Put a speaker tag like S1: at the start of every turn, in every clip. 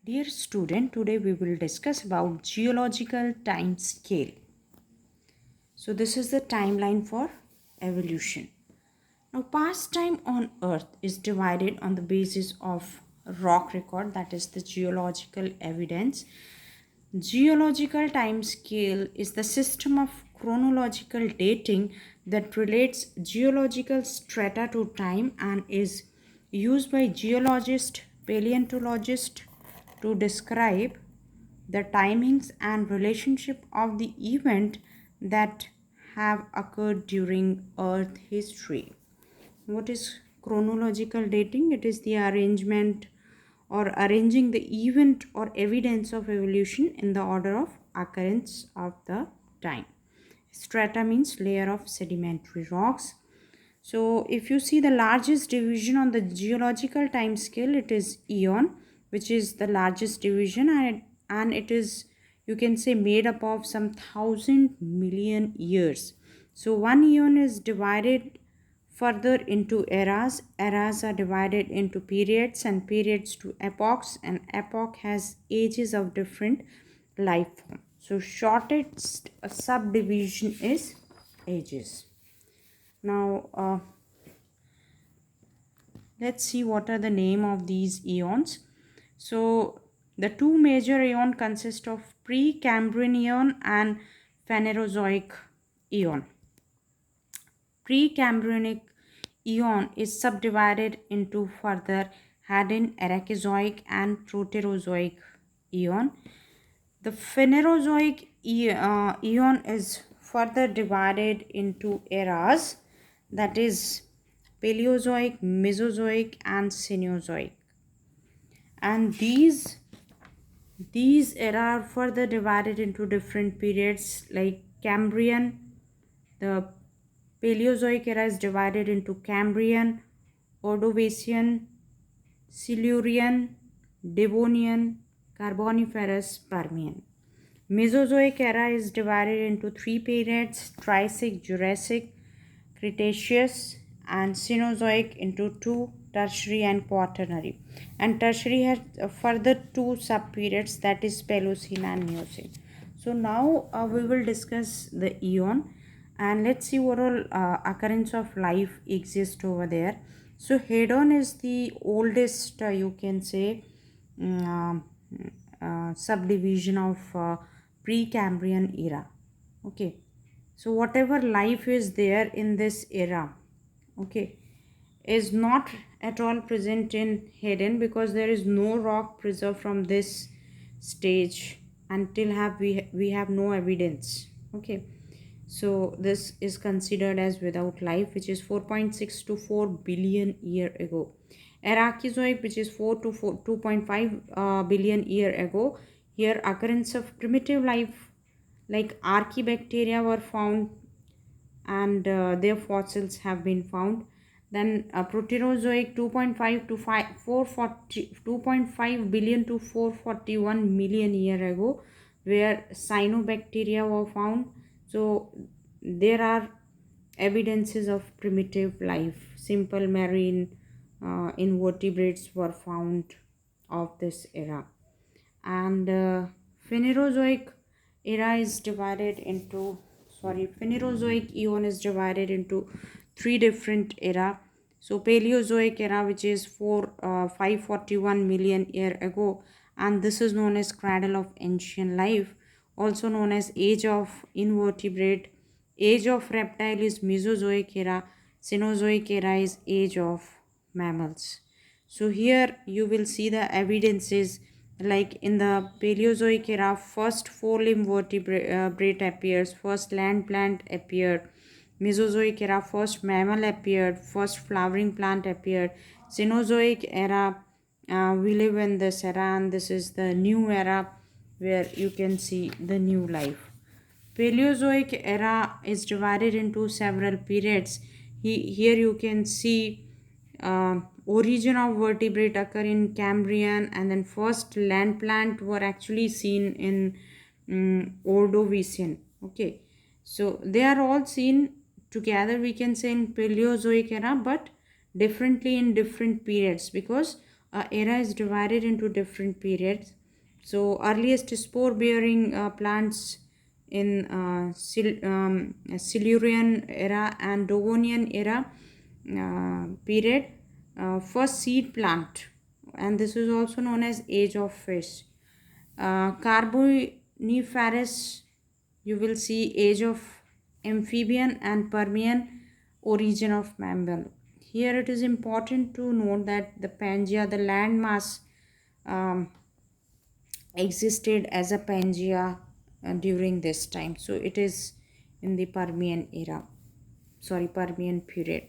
S1: Dear student, today we will discuss about geological time scale. So this is the timeline for evolution. Now past time on earth is divided on the basis of rock record, that is the geological evidence. Geological time scale is the system of chronological dating that relates geological strata to time and is used by geologists, paleontologists to describe the timings and relationship of the event that have occurred during earth history. What is chronological dating? It is the arrangement or arranging the event or evidence of evolution in the order of occurrence of the time. Strata means layer of sedimentary rocks. So if you see the largest division on the geological time scale, it is eon, which is the largest division, and it is, you can say, made up of some 1,000,000,000 years. So one eon is divided further into eras. Eras are divided into periods and periods to epochs, and epoch has ages of different life form. So shortest subdivision is ages. Now let's see what are the name of these eons. So the two major eon consist of Precambrian eon and Phanerozoic eon. Precambrian eon is subdivided into further Hadean, Arachizoic and Proterozoic eon. The Phanerozoic eon is further divided into eras, that is Paleozoic, Mesozoic and Cenozoic. And these eras are further divided into different periods like Cambrian. The Paleozoic era is divided into Cambrian, Ordovician, Silurian, Devonian, Carboniferous, Permian. Mesozoic era is divided into three periods: Triassic, Jurassic, Cretaceous, and Cenozoic into two: Tertiary and Quaternary. And Tertiary has further two subperiods, that is Paleocene and Miocene. So now we will discuss the eon, and let's see what all occurrence of life exists over there. So Hadean is the oldest, you can say, subdivision of Precambrian era. Okay, so whatever life is there in this era, okay, is not at all present in Hadean, because there is no rock preserved from this stage until we have no evidence. Okay, so this is considered as without life, which is 4.6 to 4 billion year ago. Arachizoic, which is 4 to 2.5 billion year ago. Here occurrence of primitive life like archaebacteria were found, and their fossils have been found. Then Proterozoic 2.5 to 2.5 billion to 441 million year ago, where cyanobacteria were found. So there are evidences of primitive life. Simple marine invertebrates were found of this era. And Phanerozoic era is divided into Phanerozoic eon is divided into three different era. So Paleozoic era, which is 541 million year ago, and this is known as cradle of ancient life, also known as age of invertebrate. Age of reptile is Mesozoic era. Cenozoic era is age of mammals. So here you will see the evidences, like in the Paleozoic era, first four-limb vertebrate appears, first land plant appeared. Mesozoic era, first mammal appeared, first flowering plant appeared. Cenozoic era, we live in this era, and this is the new era where you can see the new life. Paleozoic era is divided into several periods. Here you can see origin of vertebrate occur in Cambrian, and then first land plant were actually seen in Ordovician. Okay, so they are all seen together, we can say, in Paleozoic era, but differently in different periods, because era is divided into different periods. So earliest spore bearing plants in Silurian era and Devonian era period, first seed plant, and this is also known as age of fish. Carboniferous, you will see age of amphibian, and Permian, origin of mammal. Here it is important to note that the Pangea, the landmass, um, existed as a Pangea during this time. So it is in the Permian era, sorry, Permian period.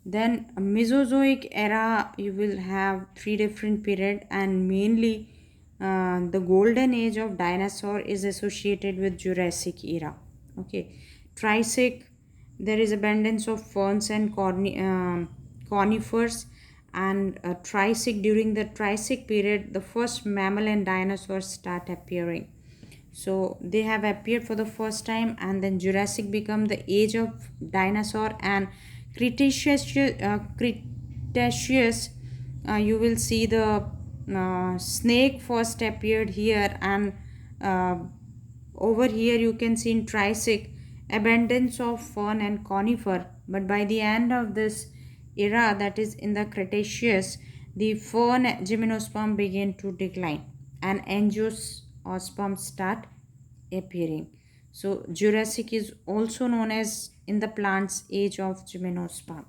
S1: Then Mesozoic era, you will have three different period, and mainly the golden age of dinosaur is associated with Jurassic era. Okay, Triassic, there is abundance of ferns and conifers, and Triassic, during the Triassic period, the first mammal and dinosaurs start appearing. So they have appeared for the first time, and then Jurassic become the age of dinosaur, and Cretaceous, you will see the snake first appeared here, and uh, over here you can see in Triassic abundance of fern and conifer. But by the end of this era, that is in the Cretaceous, the fern gymnosperm begin to decline, and angiosperms start appearing. So Jurassic is also known as in the plants age of gymnosperm.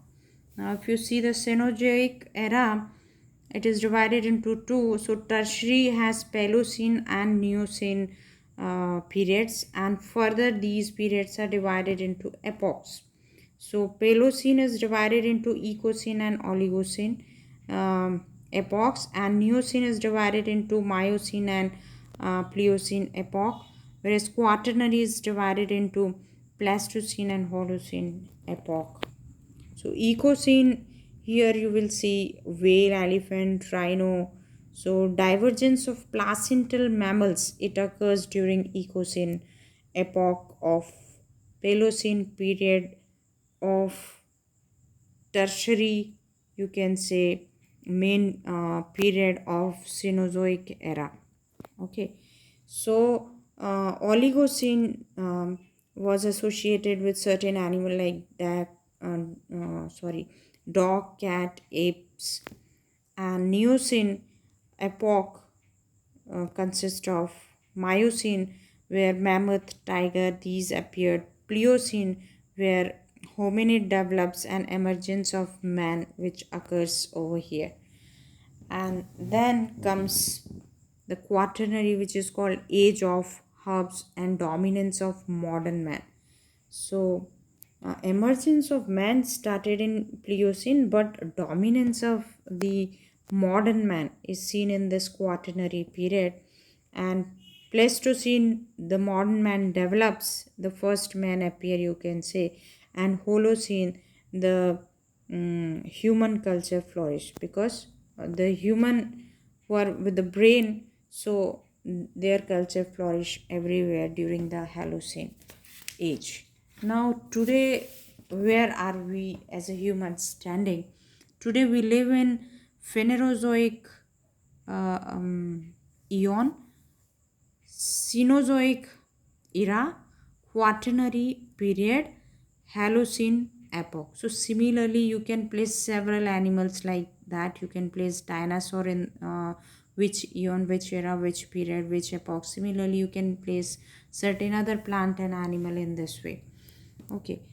S1: Now if you see the Cenozoic era, it is divided into two. So tertiary has Paleocene and Neocene periods, and further these periods are divided into epochs. So Paleocene is divided into Ecocene and Oligocene epochs, and Neocene is divided into Miocene and Pliocene epoch, whereas Quaternary is divided into Pleistocene and Holocene epoch. So Ecocene, here you will see whale, elephant, rhino. So divergence of placental mammals, it occurs during Ecocene epoch of Paleocene period of tertiary, you can say, main period of Cenozoic era. Okay, so Oligocene was associated with certain animal like that, dog, cat, apes, and Neocene epoch consists of Miocene, where mammoth, tiger, these appeared. Pliocene, where hominid develops, and emergence of man, which occurs over here. And then comes the quaternary, which is called age of herbs and dominance of modern man. So emergence of man started in Pliocene, but dominance of the modern man is seen in this quaternary period. And Pleistocene, the modern man develops, the first man appear, you can say. And Holocene, the human culture flourish, because the human were with the brain, so their culture flourish everywhere during the Holocene age. Now today, where are we as a human standing? Today we live in Phanerozoic eon, Cenozoic era, Quaternary period, Holocene epoch. So similarly, you can place several animals like that. You can place dinosaur in which eon, which era, which period, which epoch. Similarly, you can place certain other plant and animal in this way. Okay.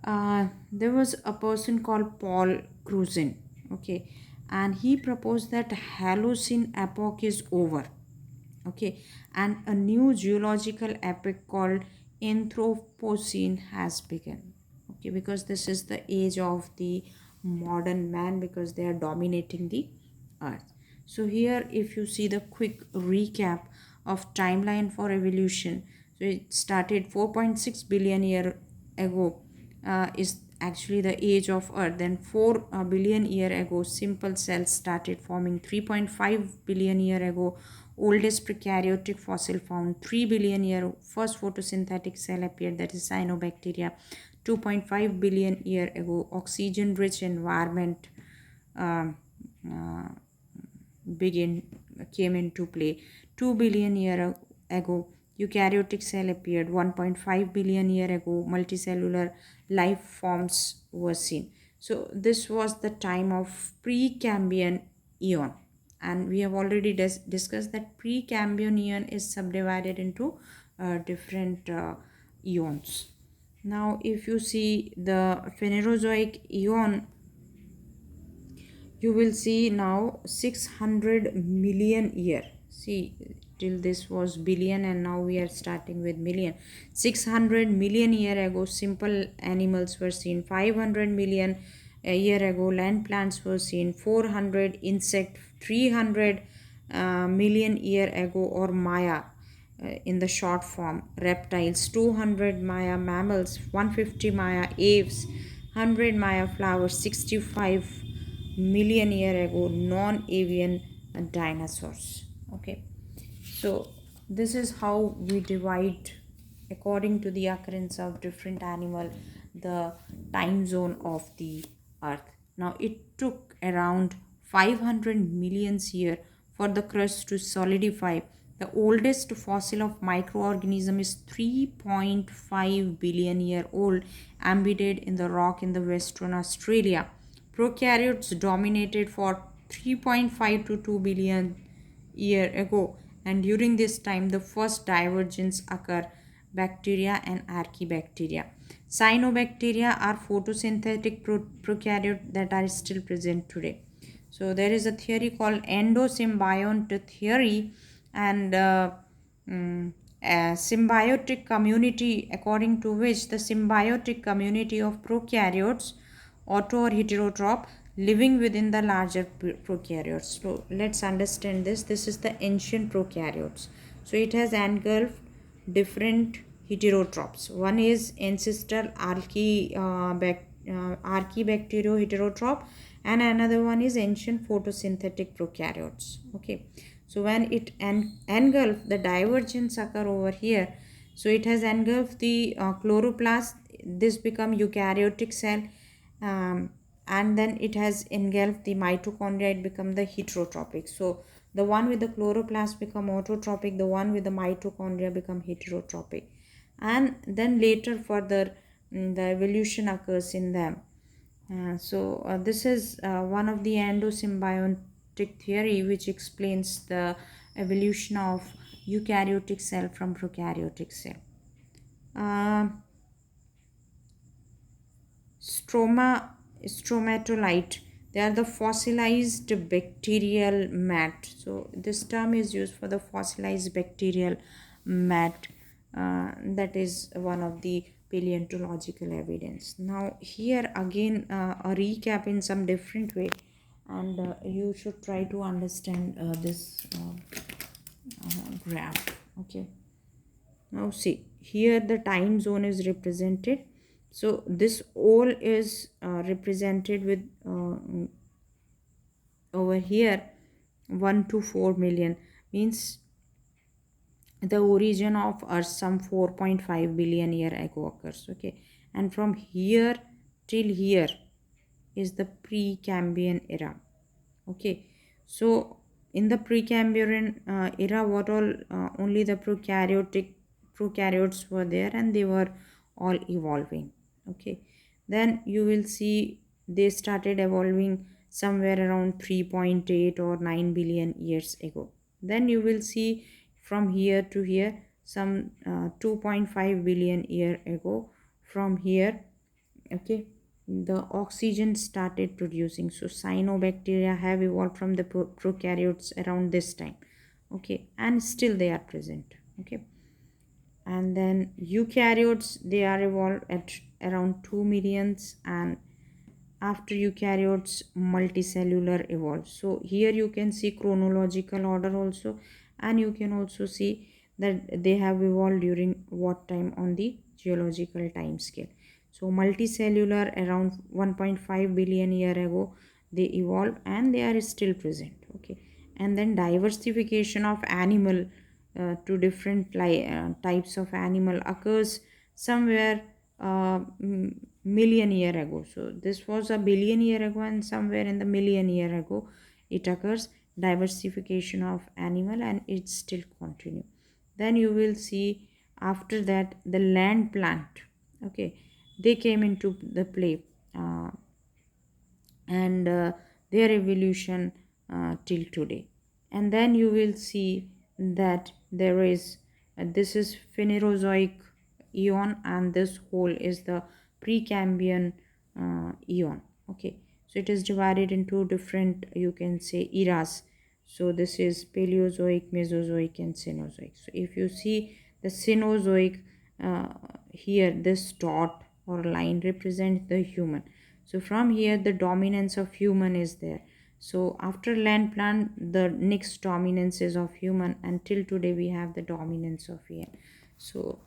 S1: There was a person called Paul Cruzen. Okay, and he proposed that Holocene epoch is over. Okay, and a new geological epoch called Anthropocene has begun. Okay, because this is the age of the modern man, because they are dominating the earth. So here, if you see the quick recap of timeline for evolution, so it started 4.6 billion year ago, is actually the age of earth. Then 4 billion year ago, simple cells started forming. 3.5 billion year ago, oldest prokaryotic fossil found. 3 billion year, first photosynthetic cell appeared, that is cyanobacteria. 2.5 billion year ago, oxygen rich environment uh, begin came into play. 2 billion year ago, eukaryotic cell appeared. 1.5 billion year ago, multicellular life forms were seen. So this was the time of Precambrian eon, and we have already discussed that Precambrian eon is subdivided into different eons. Now if you see the Phanerozoic eon, you will see now 600 million year. See, till this was billion and now we are starting with million. 600 million year ago, simple animals were seen. 500 million a year ago, land plants were seen. 400 insect. 300 million year ago, or Maya in the short form, reptiles. 200 Maya mammals. 150 Maya aves. 100 Maya flowers. 65 million year ago, non-avian dinosaurs. Okay, so this is how we divide, according to the occurrence of different animal, the time zone of the earth. Now it took around 500 million years for the crust to solidify. The oldest fossil of microorganism is 3.5 billion year old, embedded in the rock in the Western Australia. Prokaryotes dominated for 3.5 to 2 billion year ago, and during this time the first divergence occur, bacteria and archaebacteria. Cyanobacteria are photosynthetic prokaryote that are still present today. So there is a theory called endosymbiont theory, and a symbiotic community, according to which the symbiotic community of prokaryotes, auto or heterotroph, living within the larger prokaryotes. So let's understand this. This is the ancient prokaryotes. So it has engulfed different heterotrophs. One is ancestral archaebacterio-heterotroph, and another one is ancient photosynthetic prokaryotes. Okay, so when it engulfed, the divergence occur over here. So it has engulfed the chloroplast. This become eukaryotic cell, and then it has engulfed the mitochondria. It become the heterotropic. So the one with the chloroplast become autotropic, the one with the mitochondria become heterotropic, and then later further the evolution occurs in them. This is one of the endosymbiotic theory, which explains the evolution of eukaryotic cell from prokaryotic cell. Uh, Stromatolite, they are the fossilized bacterial mat. So this term is used for the fossilized bacterial mat. That is one of the paleontological evidence. Now here again a recap in some different way, and you should try to understand this graph. Okay, now see, here the time zone is represented. So this all is represented with over here 1 to 4 million, means the origin of earth some 4.5 billion year ago occurs. Okay, and from here till here is the Precambrian era. Okay, so in the Precambrian era, what all only the prokaryotes were there, and they were all evolving. Okay, then you will see they started evolving somewhere around 3.8 or 9 billion years ago. Then you will see from here to here some 2.5 billion year ago. From here, okay, the oxygen started producing. So cyanobacteria have evolved from the prokaryotes around this time. Okay, and still they are present. Okay, and then eukaryotes, they are evolved at around 2 millions, and after eukaryotes multicellular evolved. So here you can see chronological order also, and you can also see that they have evolved during what time on the geological time scale. So multicellular around 1.5 billion year ago they evolved, and they are still present. Okay, and then diversification of animal to different types of animal occurs somewhere million year ago. So this was a billion year ago, and somewhere in the million year ago it occurs. diversification of animal, and it still continue. Then you will see after that the land plant, okay, they came into the play, uh, and their evolution till today. And then you will see that there is this is Phanerozoic eon, and this whole is the Precambrian eon. Okay, so it is divided into different, you can say, eras. So this is Paleozoic, Mesozoic, and Cenozoic. So if you see the Cenozoic, uh, here this dot or line represents the human. So from here the dominance of human is there. So after land plant, the next dominance is of human, until today we have the dominance of AI. So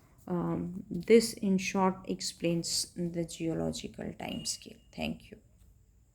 S1: this in short explains the geological time scale. Thank you.